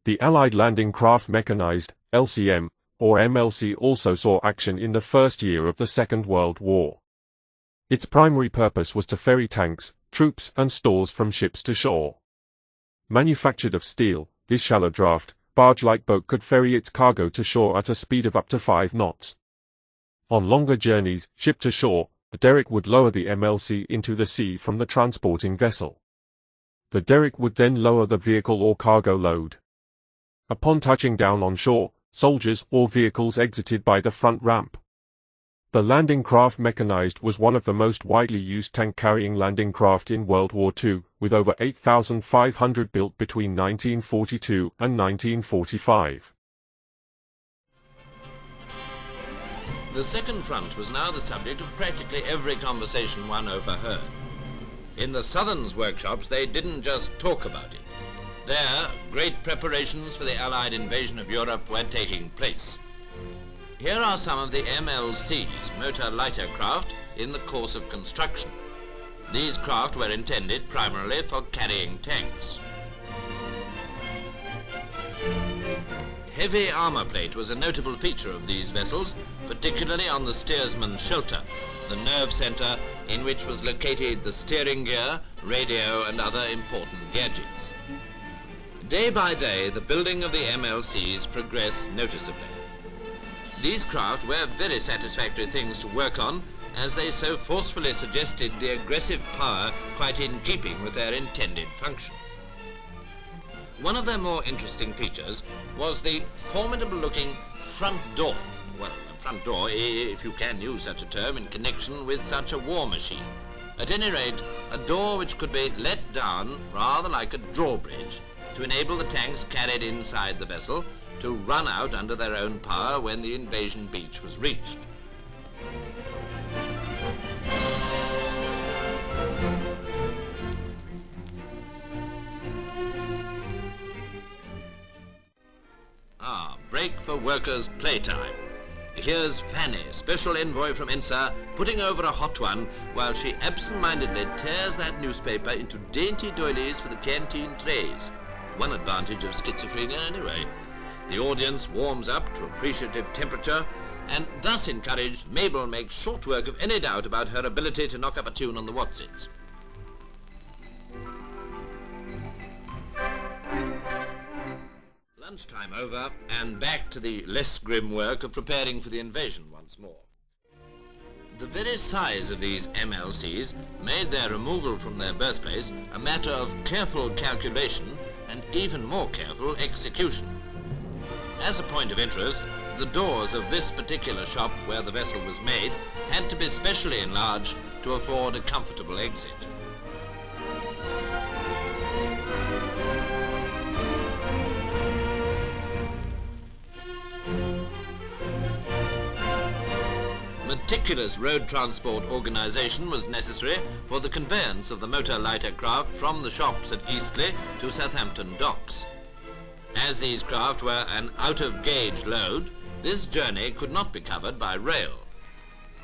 The Allied Landing Craft Mechanised, LCM, or MLC also saw action in the first year of the Second World War. Its primary purpose was to ferry tanks, troops and stores from ships to shore. Manufactured of steel, this shallow draft, barge-like boat could ferry its cargo to shore at a speed of up to 5 knots. On longer journeys, ship to shore, a derrick would lower the MLC into the sea from the transporting vessel. The derrick would then lower the vehicle or cargo load. Upon touching down on shore, soldiers or vehicles exited by the front ramp. The Landing Craft Mechanised was one of the most widely used tank-carrying landing craft in World War II, with over 8,500 built between 1942 and 1945. The second front was now the subject of practically every conversation one overheard. In the Southern's workshops, they didn't just talk about it. There, great preparations for the Allied invasion of Europe were taking place. Here are some of the MLC's, motor lighter craft, in the course of construction. These craft were intended primarily for carrying tanks. Heavy armor plate was a notable feature of these vessels, particularly on the steersman's shelter, the nerve center in which was located the steering gear, radio and other important gadgets. Day by day, the building of the MLCs progressed noticeably. These craft were very satisfactory things to work on, as they so forcefully suggested the aggressive power quite in keeping with their intended function. One of their more interesting features was the formidable-looking front door. Well, a front door, if you can use such a term in connection with such a war machine. At any rate, a door which could be let down rather like a drawbridge to enable the tanks carried inside the vessel to run out under their own power when the invasion beach was reached. Break for workers' playtime. Here's Fanny, special envoy from Insa, putting over a hot one while she absent-mindedly tears that newspaper into dainty doilies for the canteen trays. One advantage of schizophrenia anyway. The audience warms up to appreciative temperature, and thus encouraged, Mabel makes short work of any doubt about her ability to knock up a tune on the Watsits. Lunchtime over, and back to the less grim work of preparing for the invasion once more. The very size of these MLCs made their removal from their birthplace a matter of careful calculation and even more careful execution. As a point of interest, the doors of this particular shop where the vessel was made had to be specially enlarged to afford a comfortable exit. Meticulous road transport organisation was necessary for the conveyance of the motor lighter craft from the shops at Eastleigh to Southampton docks. As these craft were an out-of-gauge load, this journey could not be covered by rail.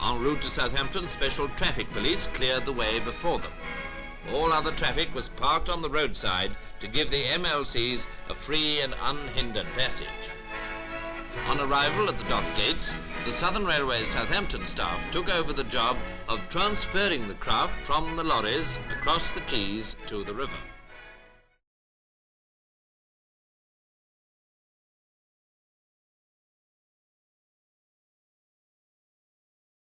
En route to Southampton, special traffic police cleared the way before them. All other traffic was parked on the roadside to give the MLCs a free and unhindered passage. On arrival at the dock gates, the Southern Railway's Southampton staff took over the job of transferring the craft from the lorries across the quays to the river.